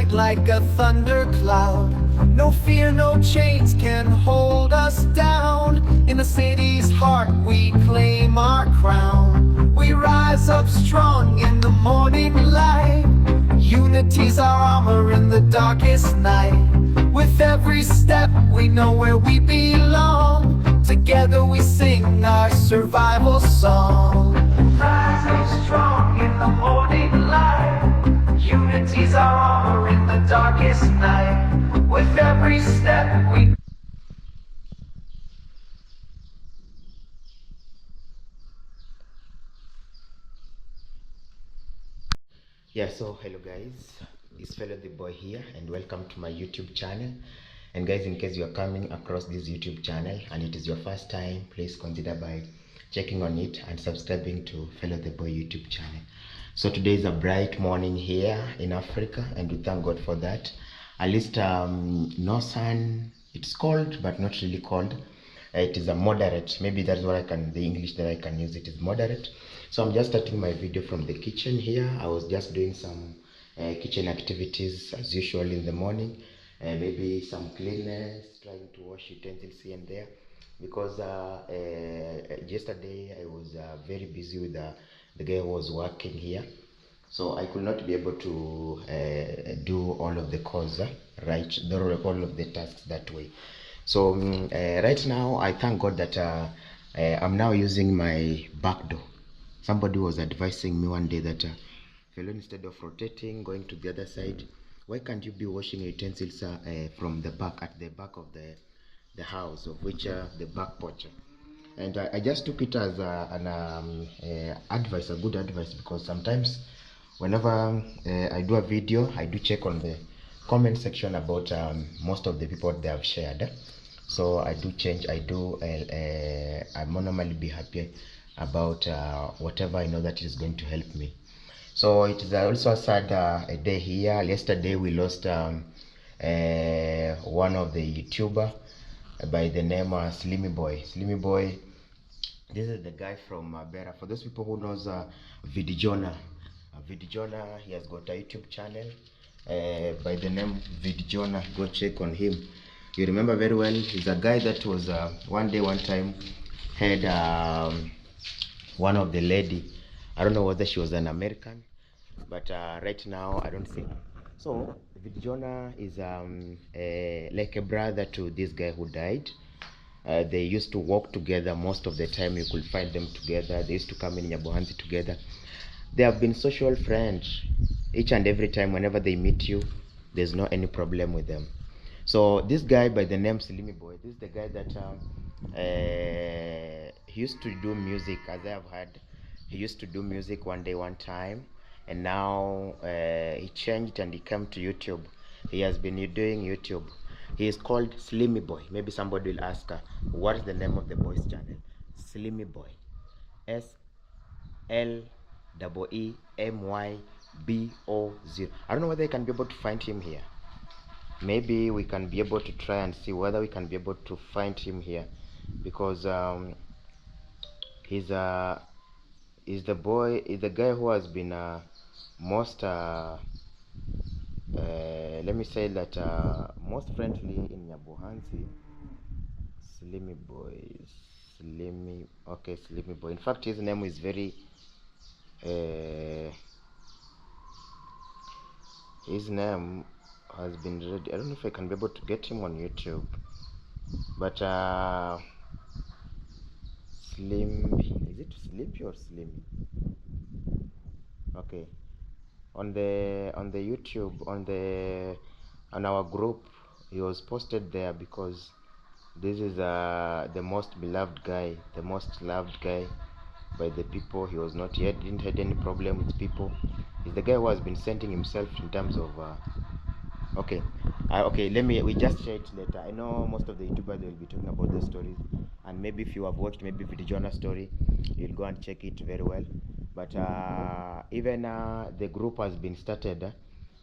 bright like a thundercloud. No fear, no chains can hold us down. In the city's heart we claim our crown. We rise up strong in the morning light. Unity's our armor in the darkest night. With every step we know where we belong. Together we sing our survival song. Rise up strong in the morning light. Unity's our armor in the darkest night. With every step we So hello guys, it's fellow the boy here and welcome to my YouTube channel. And guys, in case you are coming across this YouTube channel and it is your first time, please consider by checking on it and subscribing to fellow the boy YouTube channel. So today is a bright morning here in Africa and we thank God for that. At least no sun, it's cold but not really cold. It is a moderate, maybe that's what the English that I can use, it is moderate. So I'm just starting my video from the kitchen here. I was just doing some kitchen activities as usual in the morning, maybe some cleanness, trying to wash utensils here and there, because yesterday I was very busy with the guy who was working here, so I could not be able to do all of the calls, all of the tasks that way. So right now I thank God that I'm now using my back door. Somebody was advising me one day that fellow, instead of rotating going to the other side, why can't you be washing utensils from the back, at the back of the house, of which the back porch. And I just took it as an advice, a good advice, because sometimes whenever I do a video, I do check on the comment section about most of the people they have shared. So I do change, I normally be happy about whatever I know that is going to help me. So it is also a sad day here. Yesterday we lost one of the YouTuber by the name Slimi Boy. Slimi Boy, this is the guy from Bera. For those people who knows Vidijona, Vidijona, he has got a YouTube channel by the name Vidijona. Go check on him. You remember very well, he's a guy that was one time had one of the lady, I don't know whether she was an American, but right now I don't think so. Vidijona is like a brother to this guy who died. They used to walk together most of the time. You could find them together. They used to come in Nyabohanzi together. They have been social friends. Each and every time whenever they meet you, there's no any problem with them. So this guy by the name Slimi Boy, this is the guy that he used to do music, as I have heard. He used to do music one time, and now he changed and he came to YouTube. He has been doing YouTube. He is called Slimi Boy. Maybe somebody will ask what is the name of the boy's channel? Slimi Boy. SLEEMYBO0. I don't know whether I can be able to find him here. Maybe we can be able to try and see whether we can be able to find him here, because he's the guy who has been most let me say that most friendly in Nyabohanzi. Slimi Boy, Slimi Boy. In fact, his name is very his name has been ready. I don't know if I can be able to get him on YouTube, but is it Slimpy or Slimy? Okay, on the YouTube, on our group, he was posted there because this is the most beloved guy, the most loved guy by the people. He was not, he didn't have any problem with people. He's the guy who has been sending himself in terms of okay, we just share it later. I know most of the YouTubers, they will be talking about those stories, and maybe if you have watched maybe Vidijona story, you'll go and check it very well. But even the group has been started.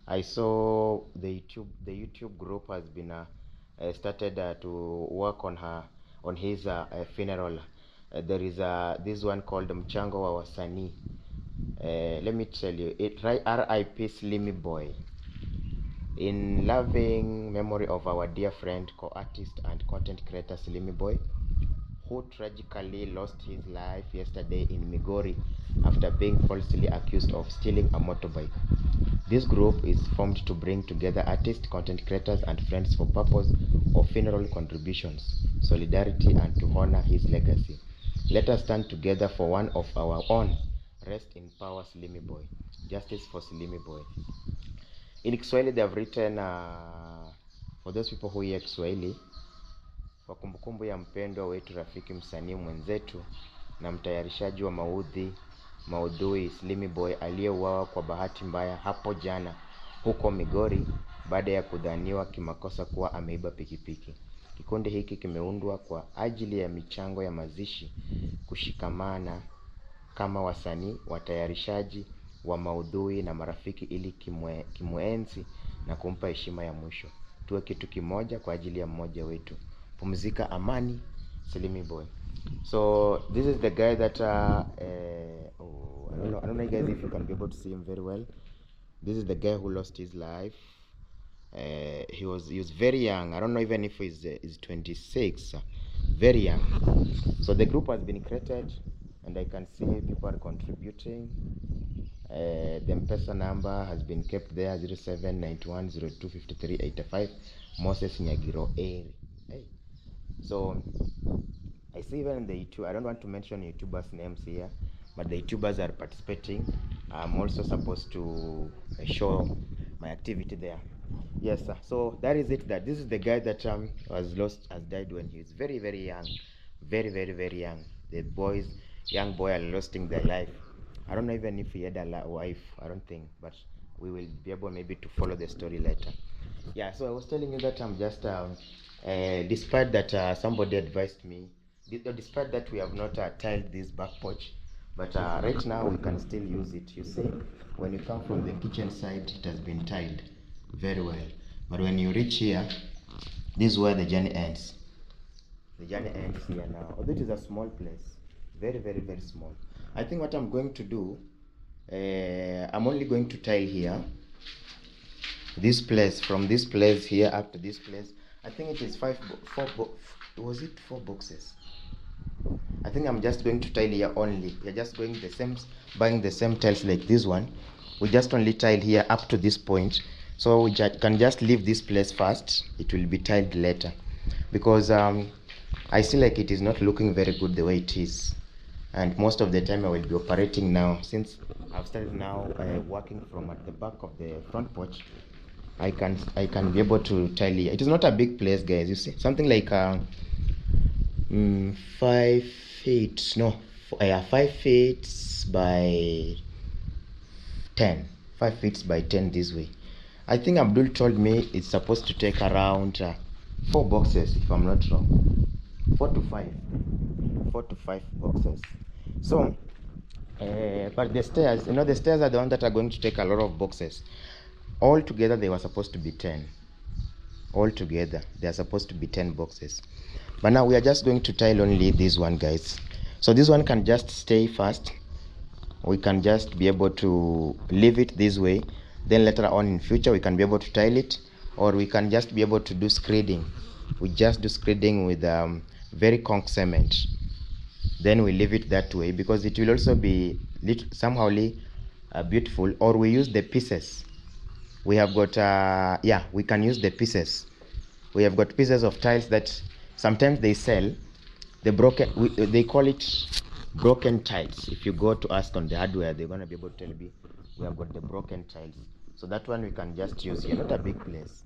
I saw the YouTube group has been started to work on his funeral. There is this one called Mchango wa Wasanii. Let me tell you, it RIP Slimi Boy. In loving memory of our dear friend, co-artist and content creator Slimi Boy, who tragically lost his life yesterday in Migori after being falsely accused of stealing a motorbike. This group is formed to bring together artists, content creators, and friends for purpose of funeral contributions, solidarity, and to honor his legacy. Let us stand together for one of our own. Rest in power, Slimi Boy. Justice for Slimi Boy. In Kiswahili, they have written, for those people who hear Kiswahili, kwa kumbukumbu ya mpendwa wetu, rafiki, msanii mwenzetu na mtayarishaji wa maudhui Slimi Boy aliyeuawa kwa bahati mbaya hapo jana huko Migori baada ya kudhaniwa kimakosa kuwa ameiba pikipiki. Kikundi hiki kimeundwa kwa ajili ya michango ya mazishi, kushikamana kama wasanii, watayarishaji wa maudhui na marafiki ili kimuenzi na kumpa heshima ya mwisho. Tuwe kitu kimoja kwa ajili ya mmoja wetu. Pumzika amani, Slimi Boy. So this is the guy that I don't know guys if you can be able to see him very well. This is the guy who lost his life. He was very young. I don't know even if he's 26. Very young. So the group has been created, and I can see people are contributing. The M-Pesa number has been kept there, 0791025385. Moses Nyagiro Eri. Hey. So I see even the YouTube, I don't want to mention YouTubers' names here, but the YouTubers are participating. I'm also supposed to show my activity there. Yes, sir. So that is it. That this is the guy that has died when he was very, very young, very, very, very young. The young boy are losing their life. I don't know even if he had a wife. I don't think, but we will be able maybe to follow the story later. Yeah. So I was telling you that I'm just despite that somebody advised me, despite that we have not tiled this back porch, but right now we can still use it. You see, when you come from the kitchen side, it has been tiled very well, but when you reach here, this is where the journey ends. The journey ends here now. Although it is a small place, very, very, very small. I think what I'm going to do, I'm only going to tile here, this place, from this place here up to this place. I think it is was it 4 boxes? I think I'm just going to tile here only. We're just going buying the same tiles like this one. We just only tile here up to this point. So we can just leave this place first. It will be tiled later. Because I see like it is not looking very good the way it is. And most of the time I will be operating now. Since I've started now working from at the back of the front porch, I can be able to tile here. It is not a big place, guys. You see, something like 5 feet. No, 5 feet by 10. 5 feet by 10 this way. I think Abdul told me it's supposed to take around 4 boxes, if I'm not wrong. 4 to 5 boxes. So, but the stairs, the stairs are the ones that are going to take a lot of boxes. All together, they were supposed to be 10. All together, they are supposed to be 10 boxes. But now we are just going to tile only this one, guys. So this one can just stay first. We can just be able to leave it this way. Then later on in future, we can be able to tile it, or we can just be able to do screeding. We just do screeding with very conch cement. Then we leave it that way because it will also be somehow beautiful. Or we use the pieces. We have got we can use the pieces. We have got pieces of tiles that sometimes they sell. The broken, they call it broken tiles. If you go to ask on the hardware, they're gonna be able to tell you we have got the broken tiles. So that one we can just use here. Not a big place.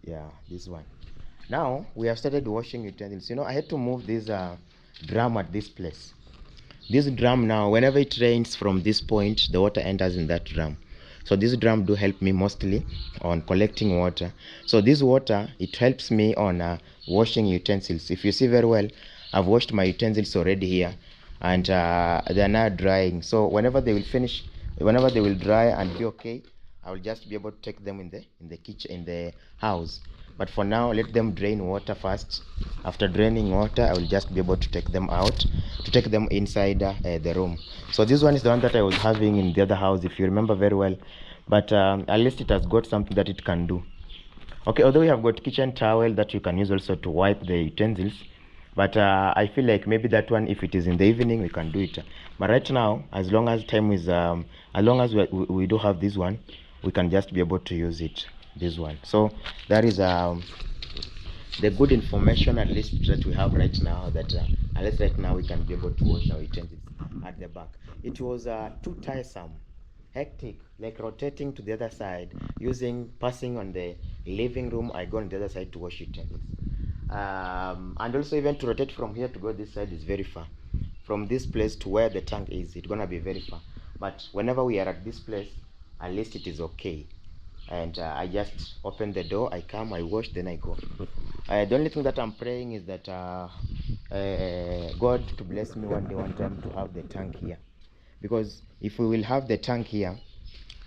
Yeah, this one. Now we have started washing utensils. I had to move this drum at this place. This drum now, whenever it rains from this point, the water enters in that drum. So this drum do help me mostly on collecting water. So this water, it helps me on washing utensils. If you see very well, I've washed my utensils already here, and they are now drying. So whenever they will finish, whenever they will dry and be okay, I will just be able to take them in the kitchen, in the house. but for now let them drain water first. After draining water, I will just be able to take them out, to take them inside the room. So this one is the one that I was having in the other house, if you remember very well, but at least it has got something that it can do. Okay, although we have got kitchen towel that you can use also to wipe the utensils, but I feel like maybe that one, if it is in the evening, we can do it. But right now, as long as time is as long as we do have this one, we can just be able to use it, this one. So that is the good information, at least that we have right now, that at least right now we can be able to wash our utensils at the back. It was too tiresome, hectic, like rotating to the other side, passing on the living room, I go on the other side to wash utensils. And also even to rotate from here to go this side is very far. From this place to where the tank is, it's gonna be very far. But whenever we are at this place, at least it is okay. And I just open the door, I come, I wash, then I go. The only thing that I'm praying is that God to bless me one day, one time, to have the tank here. Because if we will have the tank here,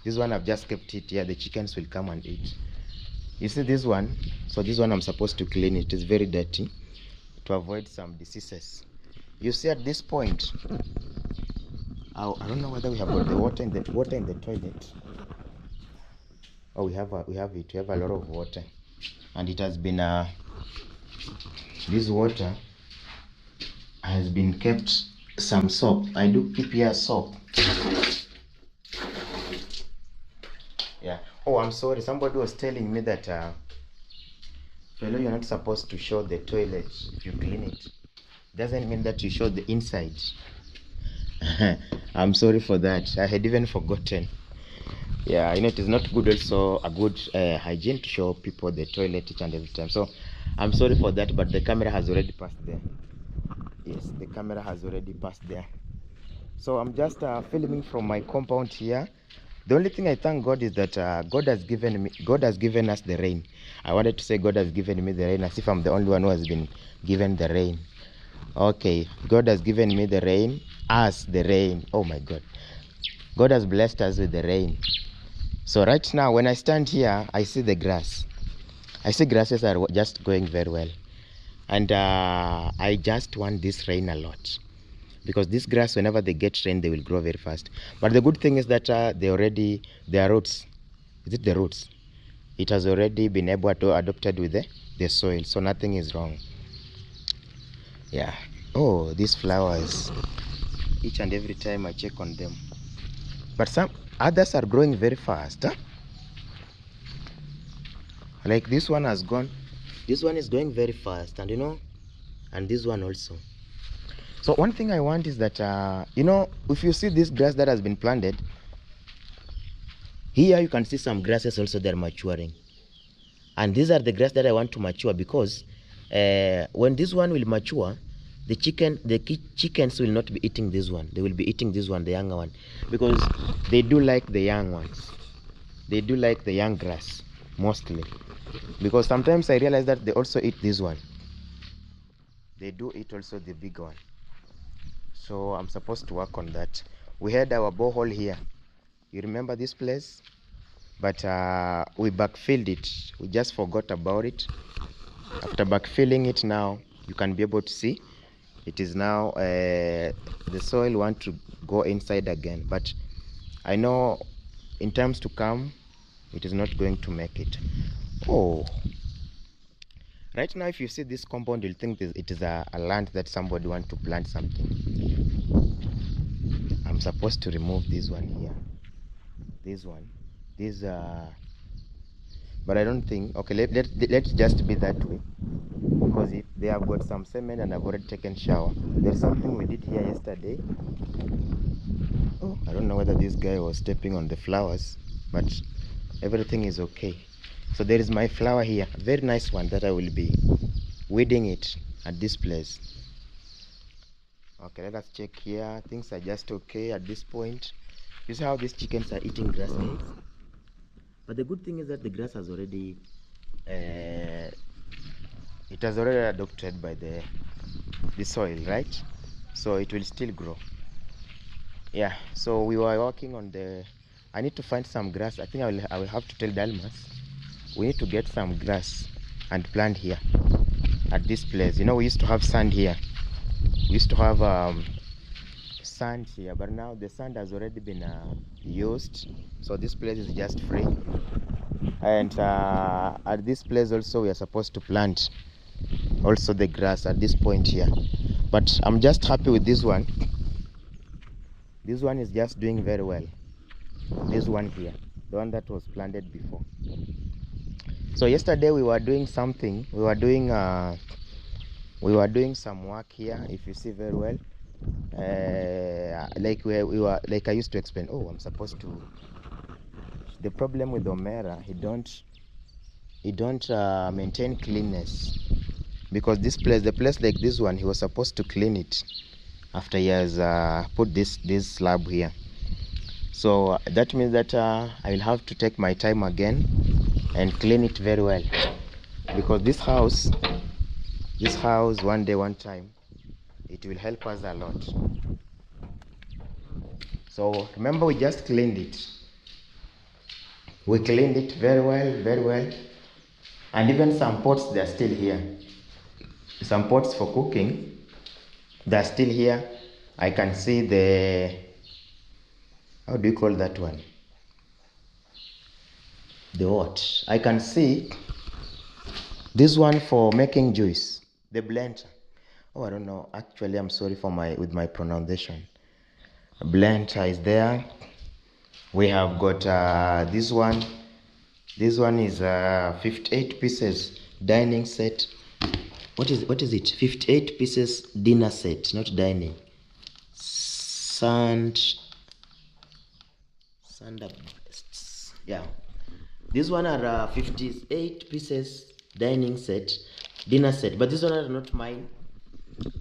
this one I've just kept it here, the chickens will come and eat. You see this one? So this one I'm supposed to clean it. It's very dirty to avoid some diseases. You see at this point, I don't know whether we have got the water in the toilet. Oh, we have it. We have a lot of water, and it has been this water has been kept some soap. I do keep here soap. Yeah. Oh, I'm sorry. Somebody was telling me that fellow, you're not supposed to show the toilet if you clean it. Doesn't mean that you show the inside. I'm sorry for that. I had even forgotten. Yeah, it is not good, also a good hygiene to show people the toilet each and every time. So I'm sorry for that, but the camera has already passed there. Yes, the camera has already passed there. So I'm just filming from my compound here. The only thing I thank God is that God has given us the rain. I wanted to say God has given me the rain, as if I'm the only one who has been given the rain. Okay, God has given me the rain, us the rain. Oh my God, God has blessed us with the rain. So right now, when I stand here, I see the grass. I see grasses are just going very well, and I just want this rain a lot, because this grass, whenever they get rain, they will grow very fast. But the good thing is that their roots, is it the roots? It has already been able to adopted with the soil, so nothing is wrong. Yeah. Oh, these flowers, each and every time I check on them, but some others are growing very fast, huh? Like this one has gone, this one is going very fast, and and this one also. So one thing I want is that if you see this grass that has been planted here, you can see some grasses also that are maturing, and these are the grass that I want to mature, because when this one will mature, the chickens will not be eating this one. They will be eating this one, the younger one, because they do like the young ones. They do like the young grass mostly, because sometimes I realize that they also eat this one. They do eat also the big one. So I'm supposed to work on that. We had our borehole here. You remember this place? But we backfilled it. We just forgot about it. After backfilling it, now you can be able to see it is now the soil want to go inside again. But I know in times to come, it is not going to make it. Oh, right now, if you see this compound, you'll think it is a land that somebody wants to plant something. I'm supposed to remove this one here. This one. But I don't think. Okay, let's just be that way. Because if they have got some semen and I've already taken shower. There's something we did here yesterday. Oh, I don't know whether this guy was stepping on the flowers, but everything is okay. So there is my flower here, a very nice one that I will be weeding it at this place. Okay, let us check here. Things are just okay at this point. You see how these chickens are eating grass, guys? But the good thing is that the grass has already it has already adopted by the soil, right? So it will still grow. Yeah, so we were working on I need to find some grass. I think I will have to tell Dalmas we need to get some grass and plant here at this place. You know, we used to have sand here. We used to have sand here, but now the sand has already been used, so this place is just free. And at this place also we are supposed to plant also the grass at this point here, but I'm just happy with this one. This one is just doing very well. This one here, the one that was planted before. So yesterday we were doing something. We were doing some work here, if you see very well. Like we were, like I used to explain. Oh, I'm supposed to. The problem with Omera, he don't maintain cleanness, because this place, the place like this one, he was supposed to clean it after he has put this slab here. So that means that I will have to take my time again and clean it very well, because this house one day, one time, it will help us a lot. So remember, we just cleaned it. We cleaned it very well, and even some pots, they are still here. Some pots for cooking, they are still here. I can see the, how do you call that one? The what? I can see this one for making juice, the blender. Oh, I don't know. Actually, I'm sorry for with my pronunciation. Blender is there. We have got this one. This one is 58 pieces dining set. What is it? 58 pieces dinner set, not dining. Yeah. This one are 58 pieces dining set, dinner set. But these one are not mine.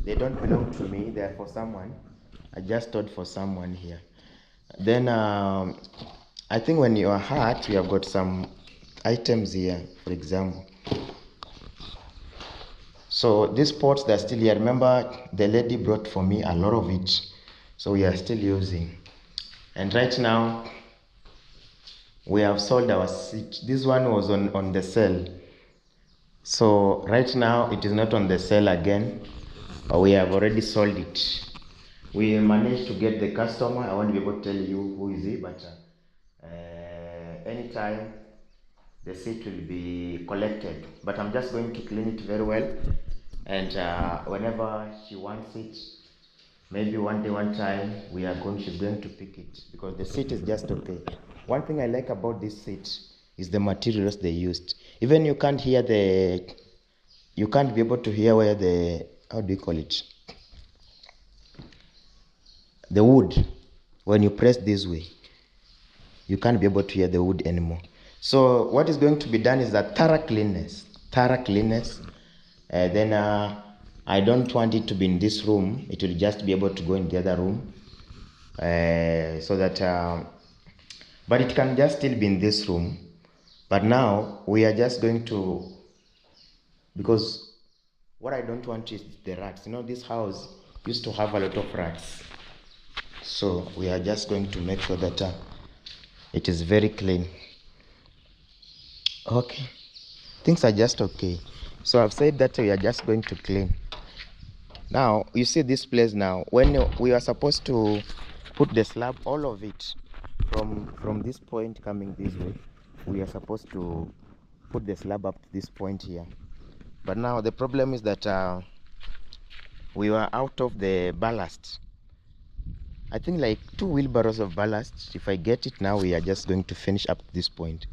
They don't belong to me. They are for someone. I just stored for someone here. Then I think when you are hurt, we have got some items here, for example. So these pots, they're still here. Remember, the lady brought for me a lot of it, so we are still using. And right now, we have sold our seat. This one was on the sale. So right now, it is not on the sale again. We have already sold it. We managed to get the customer. I won't be able to tell you who is he, but anytime the seat will be collected. But I'm just going to clean it very well, and whenever she wants it, maybe one day, one time, she's going to pick it, because the seat is just okay. One thing I like about this seat is the materials they used. Even you can't be able to hear where the, how do you call it? The wood, when you press this way, you can't be able to hear the wood anymore. So what is going to be done is that thorough cleanness. Then I don't want it to be in this room. It will just be able to go in the other room, so that but it can just still be in this room. But now we are just going to, because what I don't want is the rats. You know, this house used to have a lot of rats, so we are just going to make sure that it is very clean. Okay, things are just okay. So I've said that we are just going to clean. Now you see this place. Now when we are supposed to put the slab, all of it from this point coming this way, we are supposed to put the slab up to this point here. But now the problem is that we were out of the ballast. I think like 2 wheelbarrows of ballast. If I get it now, we are just going to finish up to this point,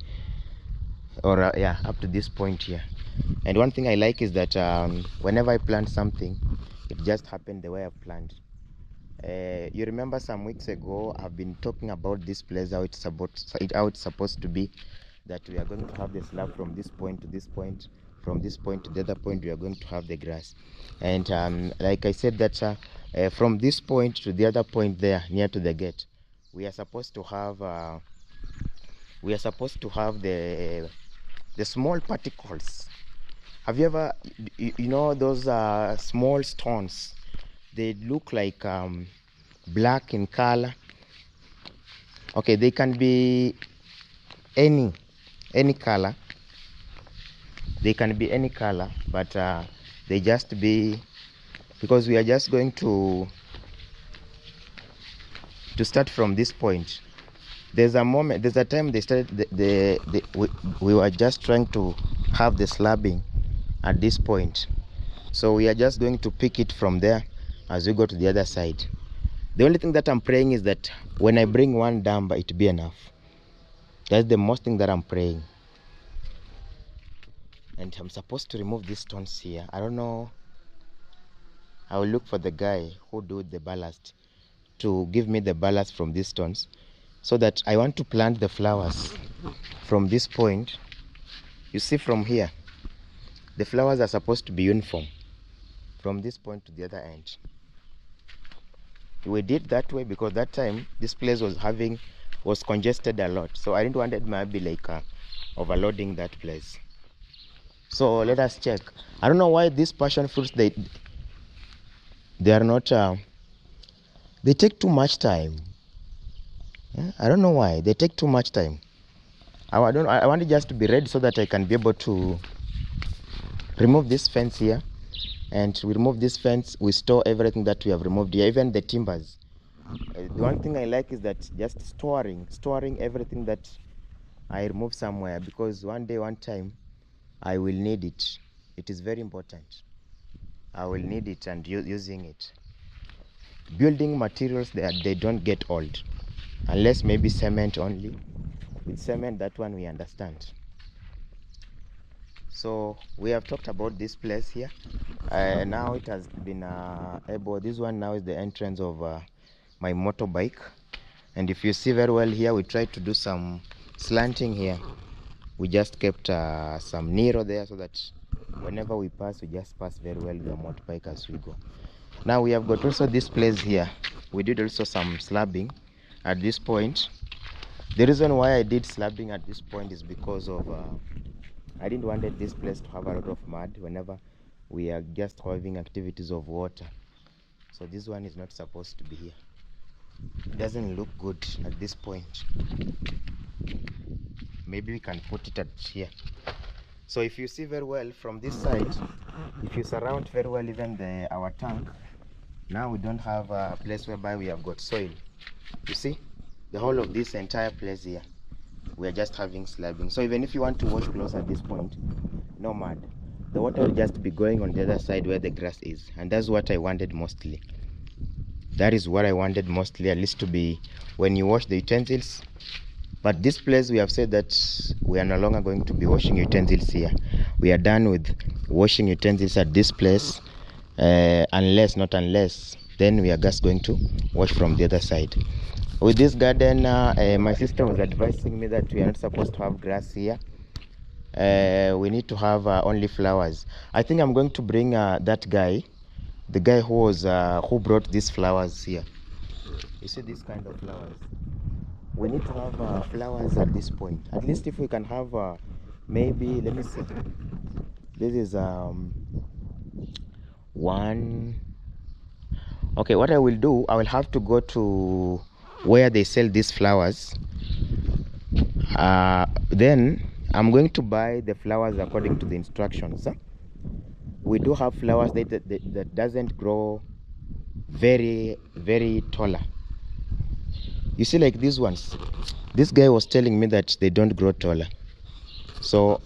or yeah, up to this point here. And one thing I like is that whenever I plant something, it just happened the way I've planned. You remember some weeks ago I've been talking about this place, how it's supposed to be, that we are going to have the slab from this point to this point, from this point to the other point we are going to have the grass. And like I said, that from this point to the other point there near to the gate, we are supposed to have the small particles. Have you ever, you know those small stones? They look like black in color. Okay, they can be any color. They can be any color, but they just be, because we are just going to start from this point. There's a time they started we were just trying to have the slabbing at this point. So we are just going to pick it from there as we go to the other side. The only thing that I'm praying is that when I bring one dump, it be enough. That's the most thing that I'm praying. And I'm supposed to remove these stones here. I don't know. I will look for the guy who do the ballast to give me the ballast from these stones, so that I want to plant the flowers from this point. You see from here, the flowers are supposed to be uniform from this point to the other end. We did that way because that time this place was congested a lot, so I didn't want it maybe like overloading that place. So let us check. I don't know why these passion fruits they are not they take too much time. I don't know why they take too much time. I want it just to be ready so that I can be able to remove this fence here. And we remove this fence, we store everything that we have removed here, even the timbers. The one thing I like is that just storing everything that I remove somewhere, because one day, one time, I will need it. It is very important. I will need it and using it. Building materials, they don't get old, unless maybe cement only. With cement, that one we understand. So we have talked about this place here. Now it has been able. This one now is the entrance of my motorbike, and if you see very well here, we tried to do some slanting here. We just kept some narrow there so that whenever we pass, we just pass very well with the motorbike as we go. Now we have got also this place here. We did also some slabbing at this point. The reason why I did slabbing at this point is because of I didn't want this place to have a lot of mud whenever we are just having activities of water. So this one is not supposed to be here. It doesn't look good at this point. Maybe we can put it at here. So if you see very well from this side, if you surround very well even our tank, now we don't have a place whereby we have got soil. You see, the whole of this entire place here, we are just having slabbing. So even if you want to wash clothes at this point, no mud. The water will just be going on the other side where the grass is. And that's what I wanted mostly. That is what I wanted mostly, at least to be when you wash the utensils. But this place, we have said that we are no longer going to be washing utensils here. We are done with washing utensils at this place, unless, then we are just going to wash from the other side. With this garden, my sister was advising me that we are not supposed to have grass here. We need to have only flowers. I think I'm going to bring that guy, the guy who brought these flowers here. You see this kind of flowers. We need to have flowers at this point. At least if we can have maybe, let me see. This is one. Okay, what I will do, I will have to go to where they sell these flowers. Then I'm going to buy the flowers according to the instructions. We do have flowers that doesn't grow very, very taller. You see, like these ones, this guy was telling me that they don't grow taller. So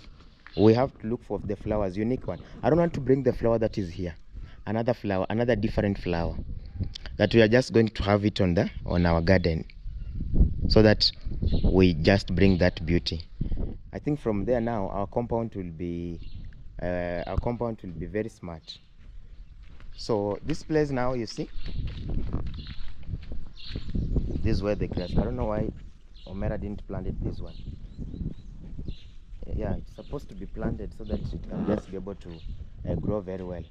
we have to look for the flowers, unique one. I don't want to bring the flower that is here, another flower, another different flower, that we are just going to have it on our garden, so that we just bring that beauty. I think from there now our compound will be very smart. So this place now, you see, this is where the grass. I don't know why Omera didn't plant it this one. Yeah, it's supposed to be planted so that it can just be able to grow very well.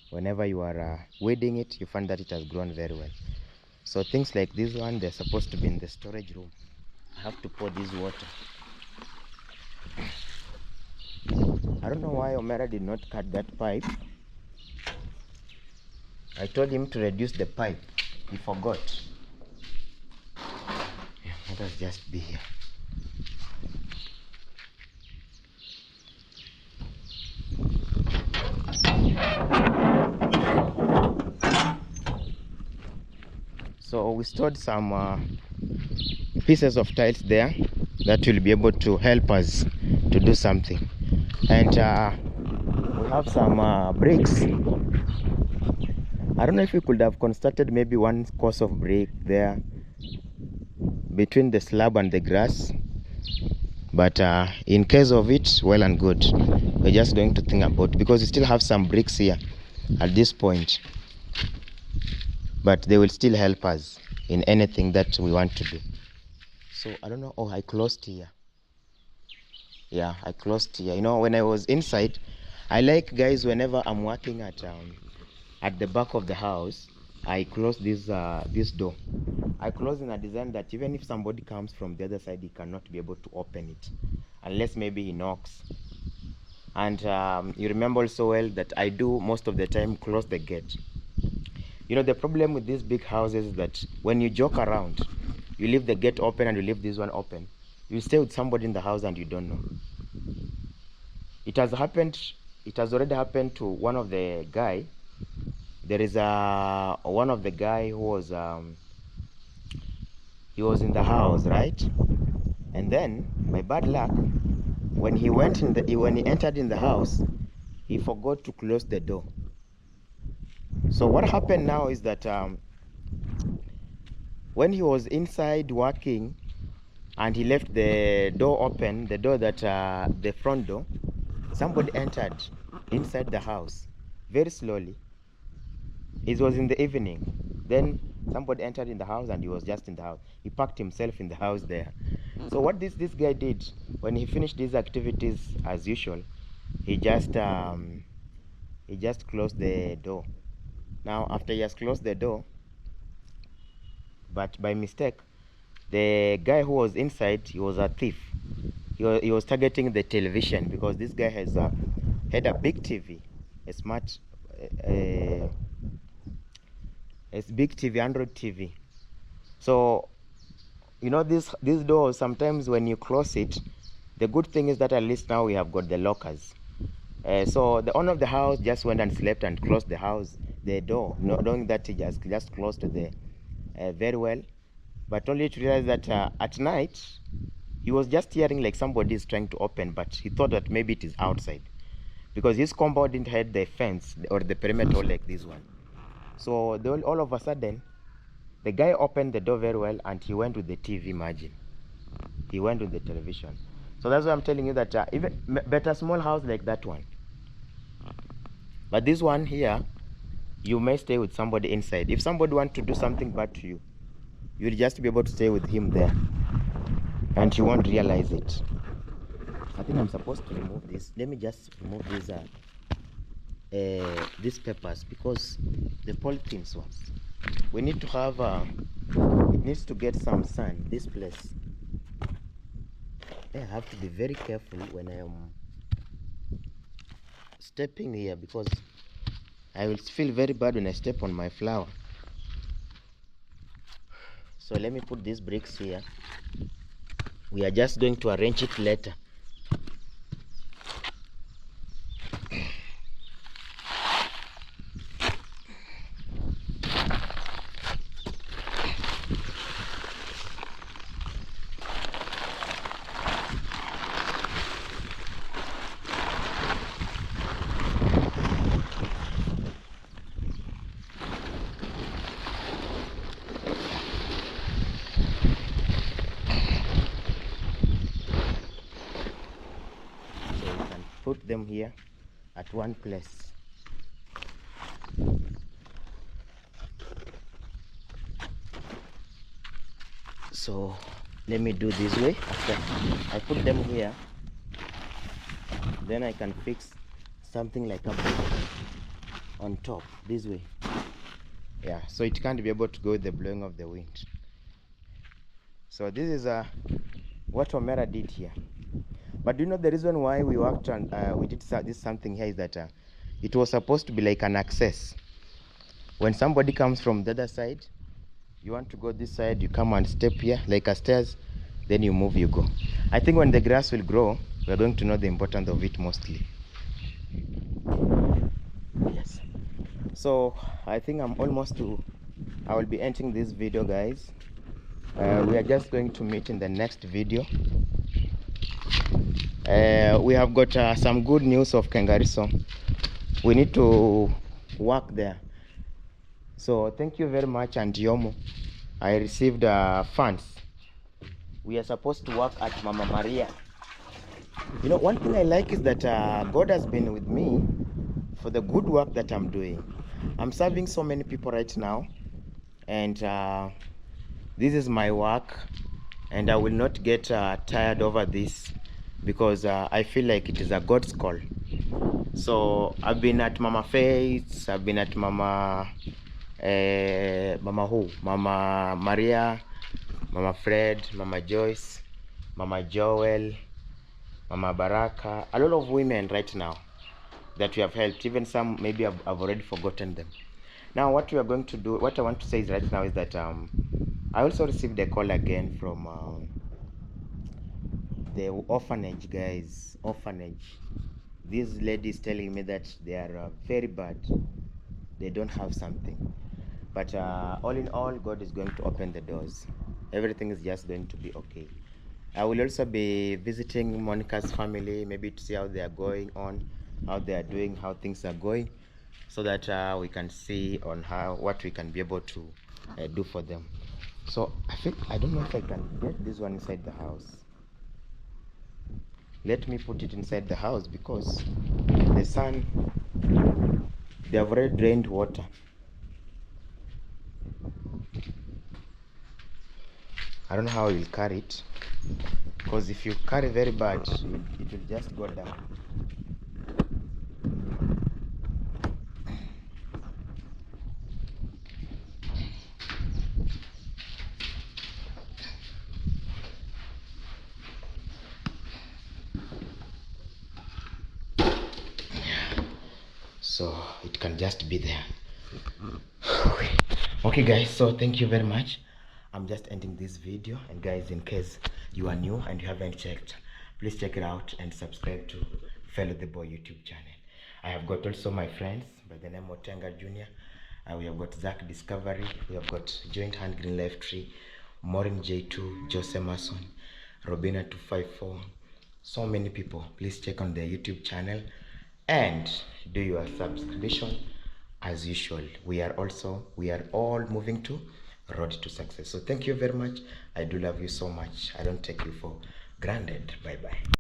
Whenever you are weeding it, you find that it has grown very well. So things like this one, they're supposed to be in the storage room. I have to pour this water. I don't know why Omera did not cut that pipe. I told him to reduce the pipe. He forgot. Yeah, let us just be here. we stored some pieces of tiles there that will be able to help us to do something. And we have some bricks. I don't know if we could have constructed maybe one course of brick there between the slab and the grass, but in case of it, well and good. We're just going to think about, because we still have some bricks here at this point, but they will still help us in anything that we want to do. So I don't know. Oh, I closed here. Yeah, I closed here. You know, when I was inside, I like, guys, whenever I'm working at the back of the house, I close this door. I close in a design that even if somebody comes from the other side, he cannot be able to open it unless maybe he knocks. And you remember also well that I do most of the time close the gate. You know, the problem with these big houses is that when you joke around, you leave the gate open and you leave this one open, you stay with somebody in the house and you don't know. It has already happened to one of the guy. There is one of the guy who was he was in the house, right? And then, by bad luck, when he entered in the house, he forgot to close the door. So what happened now is that when he was inside working and he left the door open, the door that the front door, somebody entered inside the house very slowly. It was in the evening. Then somebody entered in the house and he was just in the house. He packed himself in the house there. So what this guy did, when he finished these activities as usual, he just closed the door. Now after he has closed the door, but by mistake, the guy who was inside, he was a thief. He was targeting the television, because this guy has had a big TV, a smart it's big TV, Android TV. So, you know, this door, sometimes when you close it, the good thing is that at least now we have got the lockers. So the owner of the house just went and slept and closed the door, not knowing that he just closed the very well, but only to realize that at night he was just hearing like somebody is trying to open, but he thought that maybe it is outside, because his compound didn't have the fence or the perimeter like this one. So all of a sudden, the guy opened the door very well and he went with the TV, imagine. He went with the television. So that's why I'm telling you that even better small house like that one. But this one here, you may stay with somebody inside. If somebody wants to do something bad to you, you'll just be able to stay with him there. And you won't realize it. I think I'm supposed to remove this. Let me just remove these papers, because the polythenes ones, we need to have it needs to get some sun, this place. I have to be very careful when I am stepping here, because I will feel very bad when I step on my flower. So let me put these bricks here. We are just going to arrange it later. Put them here at one place. So let me do this way. After I put them here, then I can fix something like a board on top this way. Yeah, so it can't be able to go with the blowing of the wind. So this is what Omera did here. But do you know the reason why we worked on we did this something here is that it was supposed to be like an access. When somebody comes from the other side, you want to go this side, you come and step here like a stairs, then you move, you go. I think when the grass will grow, we're going to know the importance of it mostly. Yes. So I think I'm almost to I will be ending this video, guys. We are just going to meet in the next video. We have got some good news of Kangariso. We need to work there. So thank you very much, and Yomo. I received funds. We are supposed to work at Mama Maria. You know, one thing I like is that God has been with me for the good work that I'm doing. I'm serving so many people right now, and this is my work, and I will not get tired over this, because I feel like it is a God's call. So I've been at Mama Faith, I've been at Mama Mama Maria, Mama Fred, Mama Joyce, Mama Joel, Mama Baraka, a lot of women right now that we have helped. Even some maybe I've already forgotten them. Now what we are going to do, what I want to say is right now is that I also received a call again from the orphanage, guys. Orphanage. This lady is telling me that they are very bad. They don't have something. But all in all, God is going to open the doors. Everything is just going to be okay. I will also be visiting Monica's family, maybe to see how they are going on, how they are doing, how things are going, so that we can see on what we can be able to do for them. So I don't know if I can get this one inside the house. Let me put it inside the house, because the sun, they have already drained water. I don't know how I will carry it, because if you carry very bad, it will just go down. So it can just be there. Okay guys, so thank you very much. I'm just ending this video, and guys, in case you are new and you haven't checked, please check it out and subscribe to Fellow the Boy YouTube channel. I have got also my friends by the name of Tenga Jr. We have got Zach Discovery, we have got Joint Hand Green Life Tree, Maureen J2, Jose Mason, Robina 254, so many people. Please check on their YouTube channel and do your subscription. As usual, we are all moving to road to success. So thank you very much. I do love you so much. I don't take you for granted. Bye bye.